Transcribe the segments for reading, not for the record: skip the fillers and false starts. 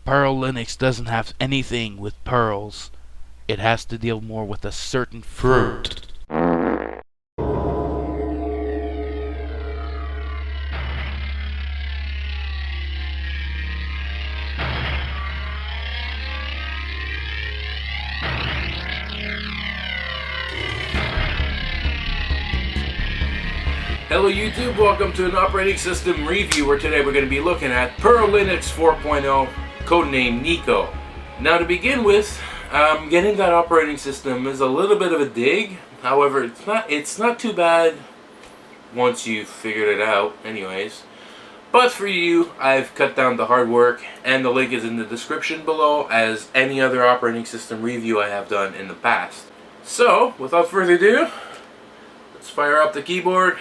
Perl Linux doesn't have anything with pearls. It has to deal more with a certain fruit. Hello YouTube, welcome to an operating system review where today we're going to be looking at Perl Linux 4.0, codename Neeko. Now to begin with, getting that operating system is a little bit of a dig. However, it's not too bad once you've figured it out anyways. But for you, I've cut down the hard work and the link is in the description below as any other operating system review I have done in the past. So, without further ado, let's fire up the keyboard.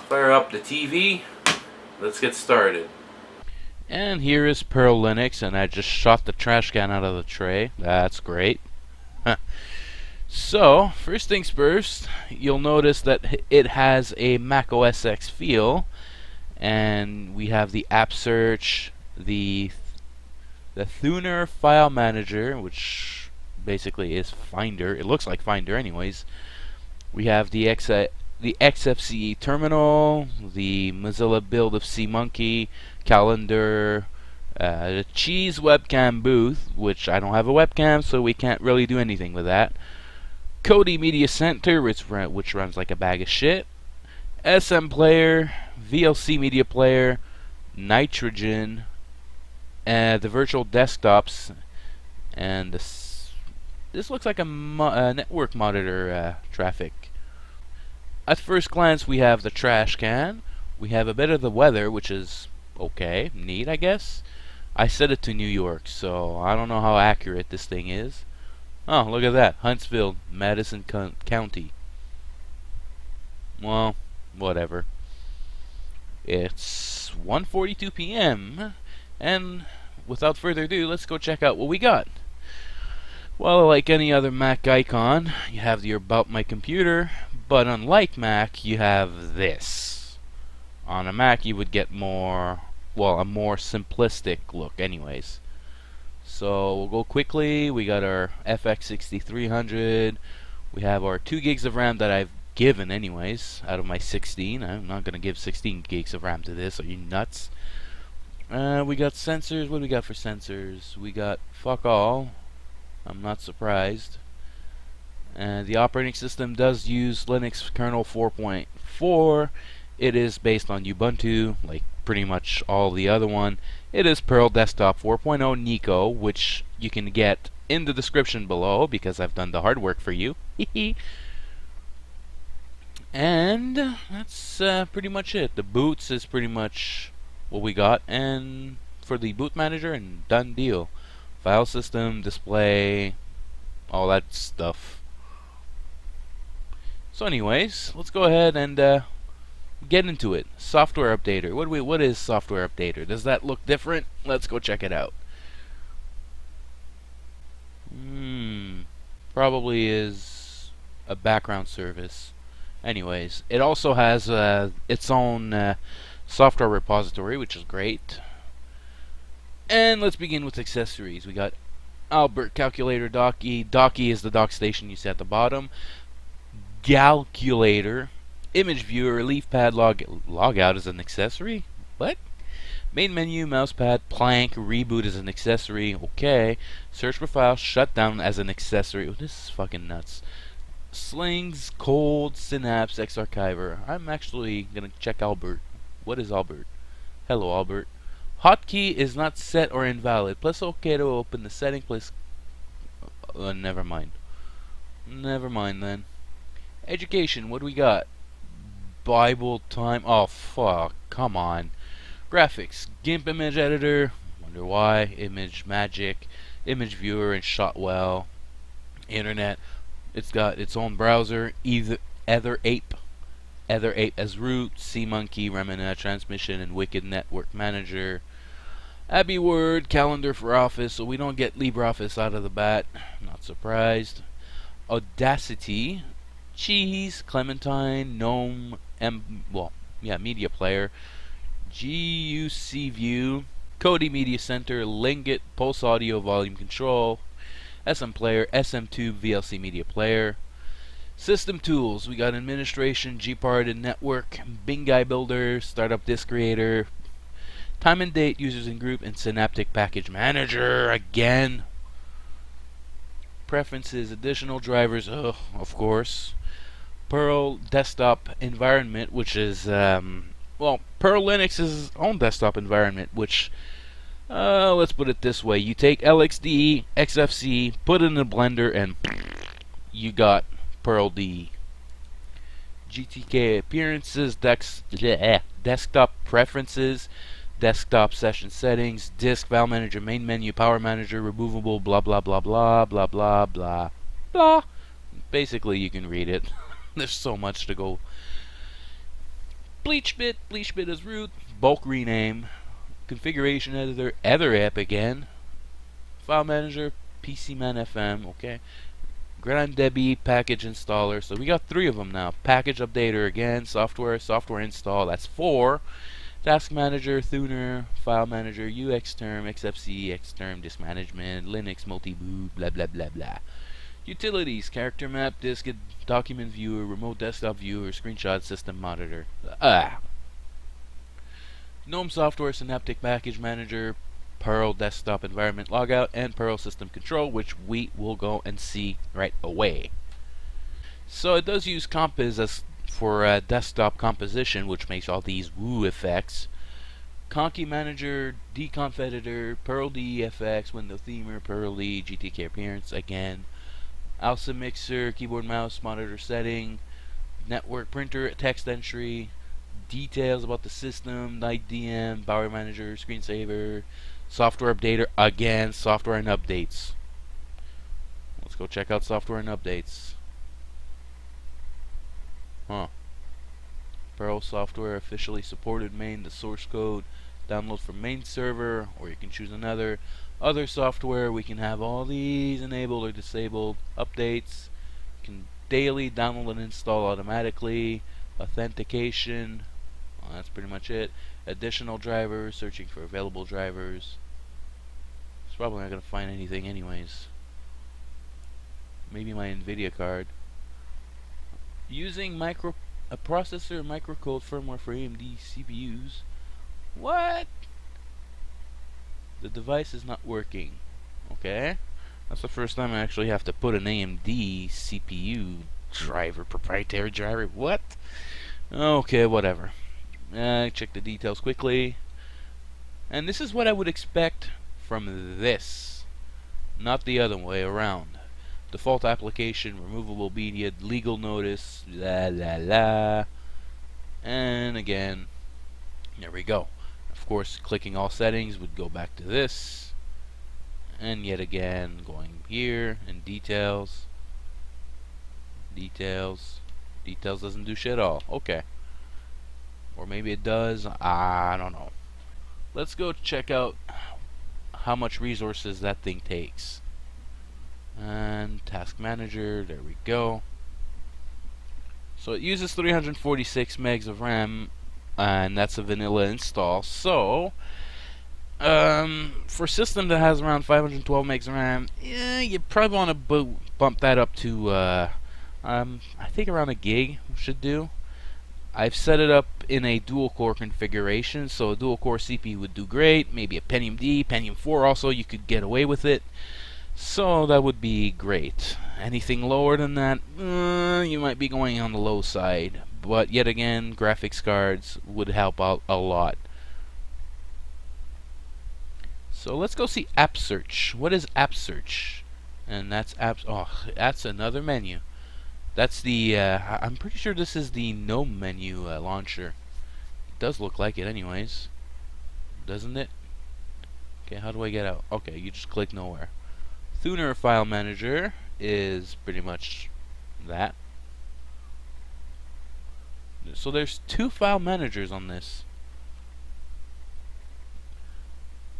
Fire up the TV. Let's get started. And here is Perl Linux, and I just shot the trash can out of the tray. That's great. So, first things first, you'll notice that it has a Mac OS X feel, and we have the app search, the Thuner file manager, which basically is Finder. It looks like Finder anyways. We have the XFCE terminal, the Mozilla build of CMonkey, calendar, the Cheese webcam booth, which I don't have a webcam, so we can't really do anything with that. Kodi Media Center, which runs like a bag of shit. SM Player, VLC Media Player, Nitrogen, the virtual desktops, and this looks like a network monitor traffic. At first glance, we have the trash can. We have a bit of the weather, which is okay, neat, I guess. I set it to New York, so I don't know how accurate this thing is. Oh, look at that. Huntsville, Madison County. Well, whatever. It's 1:42 p.m. And without further ado, let's go check out what we got. Well, like any other Mac icon, you have your About My Computer. But unlike Mac, you have this. On a Mac, you would get a more simplistic look anyways. So we'll go quickly. We got our FX 6300. We have our 2 gigs of RAM that I've given anyways out of my 16. I'm not going to give 16 gigs of RAM to this. Are you nuts? We got sensors. What do we got for sensors? We got fuck all. I'm not surprised. And the operating system does use Linux kernel 4.4. It is based on Ubuntu, like pretty much all the other one. It is Perl Desktop 4.0 Neeko, which you can get in the description below because I've done the hard work for you. And that's pretty much it. The boots is pretty much what we got, and for the boot manager, and done deal. File system, display, all that stuff. So anyways, let's go ahead and get into it. Software updater. What is software updater? Does that look different? Let's go check it out. Probably is a background service. Anyways, it also has its own software repository, which is great. And let's begin with accessories. We got Albert Calculator Docky. Docky is the dock station you see at the bottom. Calculator, image viewer, leaf pad, logout is an accessory. What? Main menu, mousepad, plank, reboot is an accessory. Okay. Search for files, shutdown as an accessory. Oh, this is fucking nuts. Slings, cold, synapse, Xarchiver. I'm actually gonna check Albert. What is Albert? Hello, Albert. Hotkey is not set or invalid. Press OK to open the setting. Place. Never mind. Never mind then. Education, what do we got? Bible time. Oh, fuck. Come on. Graphics. GIMP image editor. Wonder why. Image magic. Image viewer and Shotwell. Internet. It's got its own browser. Etherape as root. CMonkey, Remina transmission, and Wicked Network Manager. Abbey Word. Calendar for Office. So we don't get LibreOffice out of the bat. Not surprised. Audacity. Cheese, Clementine, Gnome, Media Player, GUC View, Kodi Media Center, Lingot, Pulse Audio Volume Control, SM Player, SM2 VLC Media Player. System tools, we got administration, Gpart and network, Bingai Builder, Startup Disk Creator, time and date, users and group, and Synaptic Package Manager again. Preferences, additional drivers, of course. Perl desktop environment, which is, well, Perl Linux's own desktop environment, which, let's put it this way. You take LXD, XFC, put it in a blender, and you got Perl D. GTK appearances, desktop preferences, desktop session settings, disk, file manager, main menu, power manager, removable, blah blah blah blah blah blah blah blah. Basically, you can read it. There's so much to go. Bleachbit is root, bulk rename, configuration editor, other app again, file manager, PCman FM, okay. GrandDebi package installer. So we got 3 of them now. Package updater again, software install. That's 4. Task manager, Thuner, file manager, UXterm, XFC, Xterm, disk management, Linux, multi-boot, blah blah blah blah. Utilities, character map, disk, document viewer, remote desktop viewer, screenshot, system monitor. GNOME software, Synaptic package manager, Perl desktop environment logout, and Perl system control, which we will go and see right away. So it does use Compiz as for desktop composition, which makes all these woo effects. Conky manager, dconf editor, Perl DFX, window themer, Perl D, GTK appearance again. ALSA mixer, keyboard mouse, monitor setting, network printer, text entry, details about the system, night DM, power manager, screensaver, software updater again, software and updates. Let's go check out software and updates. Perl software officially supported main, the source code, download from main server, or you can choose another. Other software, we can have all these enabled or disabled. Updates, you can daily download and install automatically. Authentication, well, that's pretty much it. Additional drivers, searching for available drivers. It's probably not going to find anything anyways. Maybe my NVIDIA card. Using a processor microcode firmware for AMD CPUs. What? The device is not working. Okay. That's the first time I actually have to put an AMD CPU driver, proprietary driver. What? Okay, whatever. Check the details quickly. And this is what I would expect from this, not the other way around. Default application, removable media, legal notice, la la la. And again, there we go. Of course, clicking all settings would go back to this. And yet again, going here in details. Details doesn't do shit at all. Okay. Or maybe it does. I don't know. Let's go check out how much resources that thing takes. And task manager, there we go. So it uses 346 megs of RAM, and that's a vanilla install. So for a system that has around 512 megs of RAM, yeah, you probably want to bump that up to I think around a gig should do. I've set it up in a dual core configuration, so a dual core CPU would do great. Maybe a Pentium D, Pentium 4 also, you could get away with it. So that would be great. Anything lower than that, you might be going on the low side. But yet again, graphics cards would help out a lot. So let's go see App Search. What is App Search? And that's apps. Oh, that's another menu. That's the. I'm pretty sure this is the GNOME menu launcher. It does look like it, anyways, doesn't it? Okay, how do I get out? Okay, you just click nowhere. Thuner File Manager is pretty much that. So there's 2 file managers on this.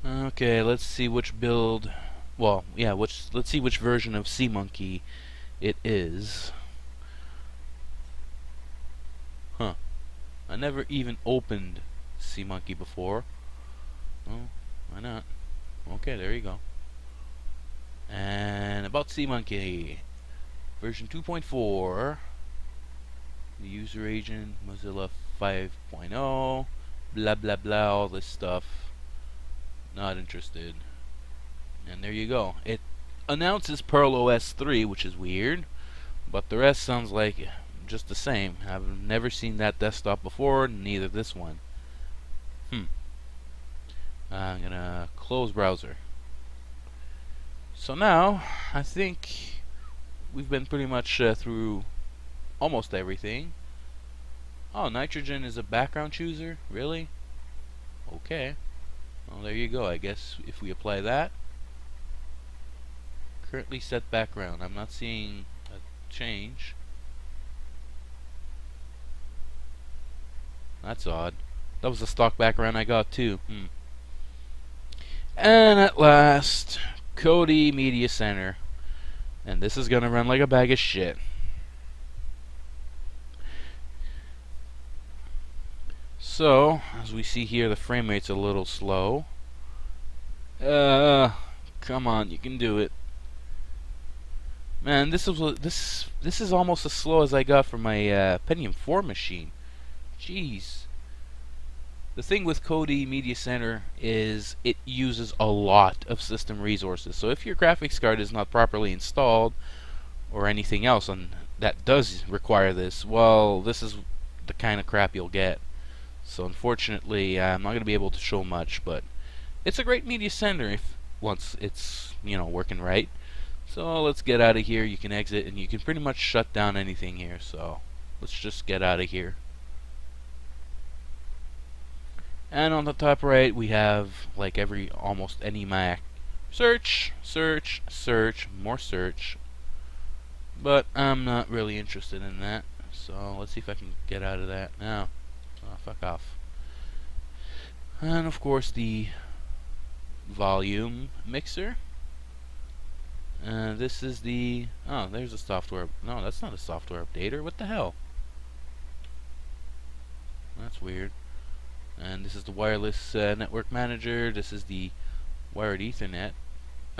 Okay, let's see which build. Well, yeah, let's see which version of SeaMonkey it is. I never even opened SeaMonkey before. Oh, Why not? Okay, there you go. And about CMonkey version 2.4, the user agent, Mozilla 5.0, blah blah blah, all this stuff. Not interested. And there you go. It announces Perl OS 3, which is weird, but the rest sounds like just the same. I've never seen that desktop before, neither this one. I'm gonna close browser. So now, I think we've been pretty much through almost everything. Oh, nitrogen is a background chooser? Really? Okay. Well, there you go. I guess if we apply that. Currently set background. I'm not seeing a change. That's odd. That was the stock background I got too. And at last, Kodi Media Center. And this is gonna run like a bag of shit. So, as we see here, the frame rate's a little slow. Come on, you can do it. Man, this is almost as slow as I got for my Pentium 4 machine. Jeez. The thing with Kodi Media Center is it uses a lot of system resources. So if your graphics card is not properly installed or anything else and that does require this, well, this is the kind of crap you'll get. So unfortunately, I'm not going to be able to show much, but it's a great media center if once it's, working right. So let's get out of here. You can exit and you can pretty much shut down anything here. So let's just get out of here. And on the top right, we have, like almost any Mac, search, search, search, more search. But I'm not really interested in that. So let's see if I can get out of that now. Oh, fuck off. And of course the volume mixer. This is the... Oh, there's a software... No, that's not a software updater. What the hell? That's weird. And this is the wireless network manager. This is the wired Ethernet.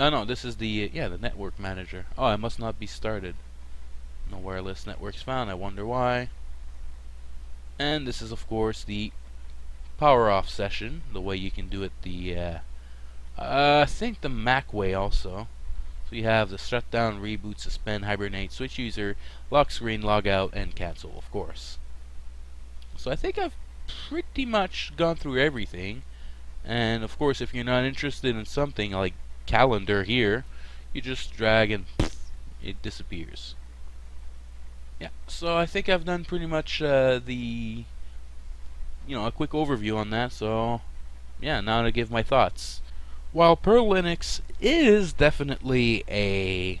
Oh no, this is the the network manager. Oh, I must not be started. No wireless networks found. I wonder why. And this is of course the power off session. The way you can do it the I think the Mac way also. So you have the shutdown, reboot, suspend, hibernate, switch user, lock screen, log out, and cancel, of course. So I think I've pretty much gone through everything. And of course, if you're not interested in something like calendar here, you just drag and it disappears. Yeah, so I think I've done pretty much a quick overview on that. So yeah, now to give my thoughts. While Perl Linux is definitely a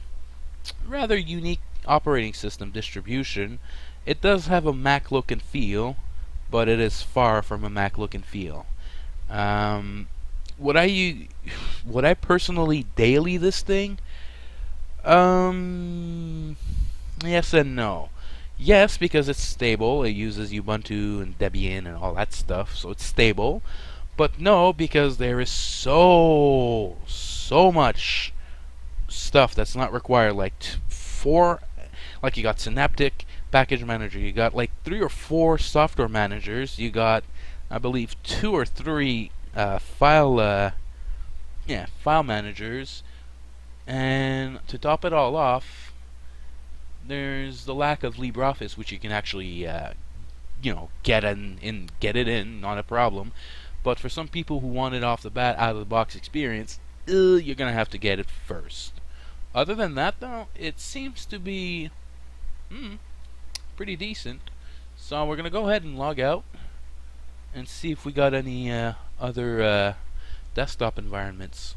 rather unique operating system distribution, it does have a Mac look and feel, but it is far from a Mac look and feel. Would I personally daily this thing? Yes and no. Yes, because it's stable. It uses Ubuntu and Debian and all that stuff, so it's stable. But no, because there is so much stuff that's not required. Like you got Synaptic Package Manager, you got like 3 or 4 software managers, you got, I believe, 2 or 3 file managers, and to top it all off, there's the lack of LibreOffice, which you can actually get it in, not a problem. But for some people who want it off the bat, out of the box experience, you're gonna have to get it first. Other than that, though, it seems to be pretty decent. So we're gonna go ahead and log out and see if we got any other desktop environments.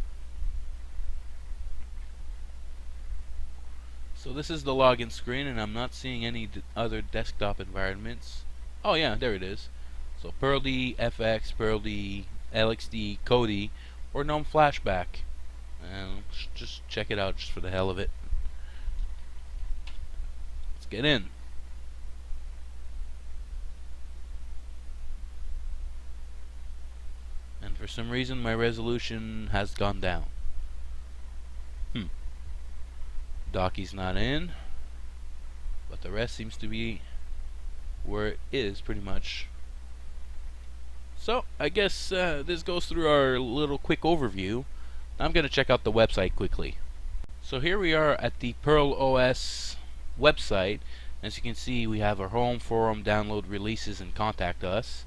So this is the login screen, and I'm not seeing any other desktop environments. Oh yeah, there it is. So Perl-D, FX, Perl-D, LXD, Kodi, or GNOME Flashback. And just check it out just for the hell of it. Let's get in. And For some reason, my resolution has gone down. Docky's not in, but the rest seems to be where it is pretty much. So I guess this goes through our little quick overview. I'm going to check out the website quickly. So here we are at the Perl OS website. As you can see, we have our home, forum, download, releases, and contact us.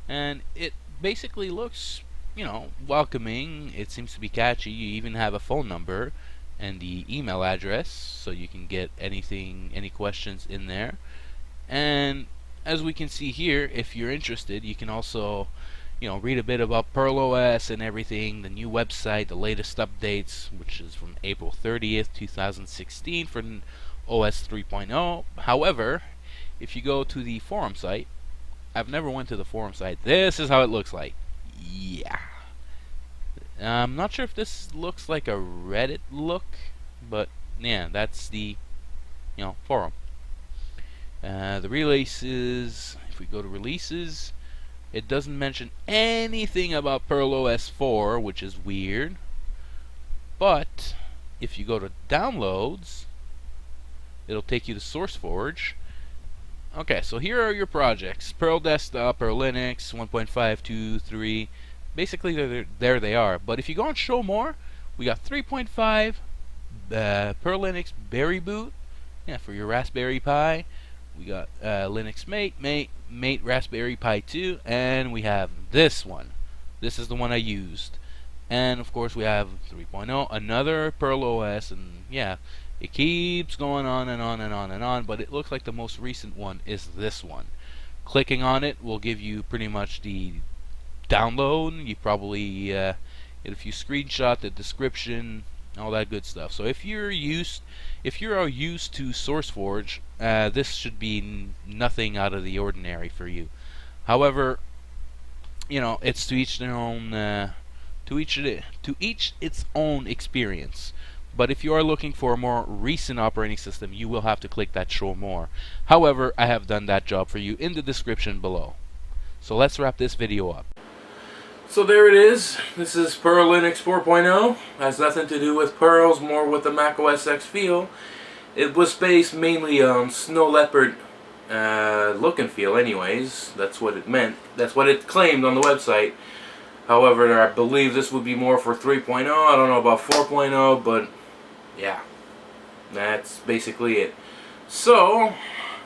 And it basically looks, welcoming. It seems to be catchy. You even have a phone number and the email address, so you can get any questions in there. And as we can see here, if you're interested, you can also read a bit about Perl OS and everything, the new website, the latest updates, which is from April 30th, 2016 for OS 3.0. However, if you go to the forum site, I've never went to the forum site. This is how it looks like. Yeah. I'm not sure if this looks like a Reddit look, but yeah, that's the forum. The releases, if we go to releases, it doesn't mention anything about Perl OS 4, which is weird. But if you go to downloads, it'll take you to SourceForge. Okay, so here are your projects: Perl Desktop, Perl Linux, 1.5, 2, 3. Basically, there they are. But if you go and show more, we got 3.5, Perl Linux Berry Boot, for your Raspberry Pi. We got Linux Mate, Raspberry Pi 2, and we have this one. This is the one I used. And of course we have 3.0, another Perl OS, and yeah, it keeps going on and on and on and on, but it looks like the most recent one is this one. Clicking on it will give you pretty much the download. You probably get a few screenshots, the description, all that good stuff. So if you're used to SourceForge, this should be nothing out of the ordinary for you. However, it's to each their own, to each its own experience. But if you are looking for a more recent operating system, you will have to click that show more. However, I have done that job for you in the description below. So let's wrap this video up. So there it is. This is Perl Linux 4.0. Has nothing to do with Perls, more with the Mac OS X feel. It was based mainly on Snow Leopard look and feel anyways. That's what it meant. That's what it claimed on the website. However, I believe this would be more for 3.0. I don't know about 4.0, but yeah. That's basically it. So,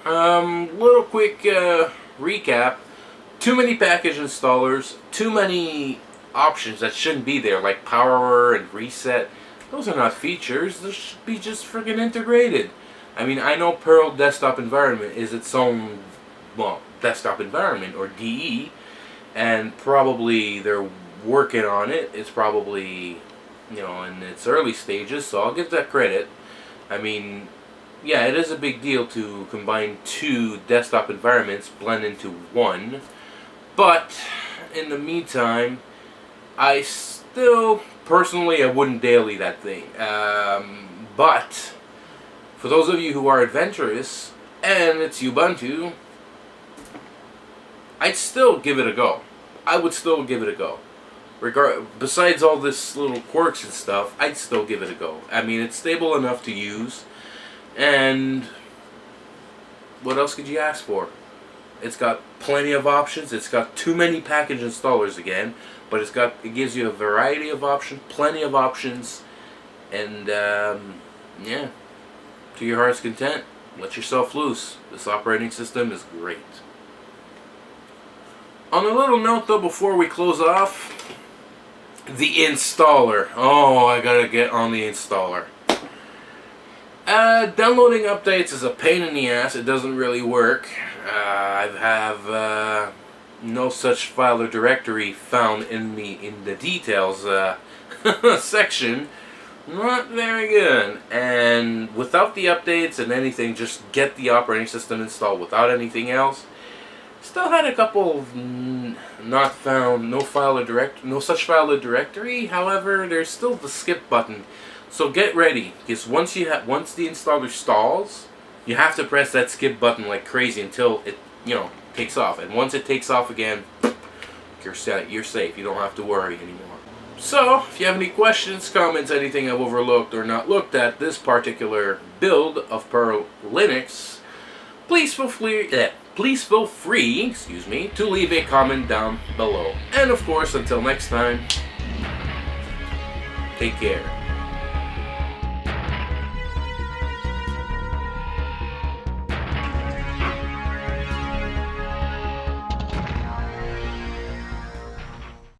little quick recap. Too many package installers, too many options that shouldn't be there, like power and reset. Those are not features. Those should be just friggin' integrated. I mean, I know Perl Desktop Environment is its own, desktop environment, or DE, and probably they're working on it. It's probably, in its early stages, so I'll give that credit. I mean, yeah, it is a big deal to combine two desktop environments, blend into one. But in the meantime, I still, personally, I wouldn't daily that thing. But for those of you who are adventurous, and it's Ubuntu, I'd still give it a go. I would still give it a go. Besides all this little quirks and stuff, I'd still give it a go. I mean, it's stable enough to use, and what else could you ask for? It's got plenty of options. It's got too many package installers again, but it gives you a variety of options, plenty of options, and yeah, to your heart's content. Let yourself loose. This operating system is great. On a little note though, before we close off, the installer. Oh, I gotta get on the installer. Downloading updates is a pain in the ass. It doesn't really work. I have no such file or directory found in the details section. Not very good. And without the updates and anything, just get the operating system installed without anything else. Still had a couple of not found, no such file or directory. However, there's still the skip button. So get ready, because once the installer stalls, you have to press that skip button like crazy until it takes off. And once it takes off again, you you're set, you're safe. You don't have to worry anymore. So, if you have any questions, comments, anything I've overlooked or not looked at this particular build of Perl Linux, please feel free, to leave a comment down below. And of course, until next time, take care.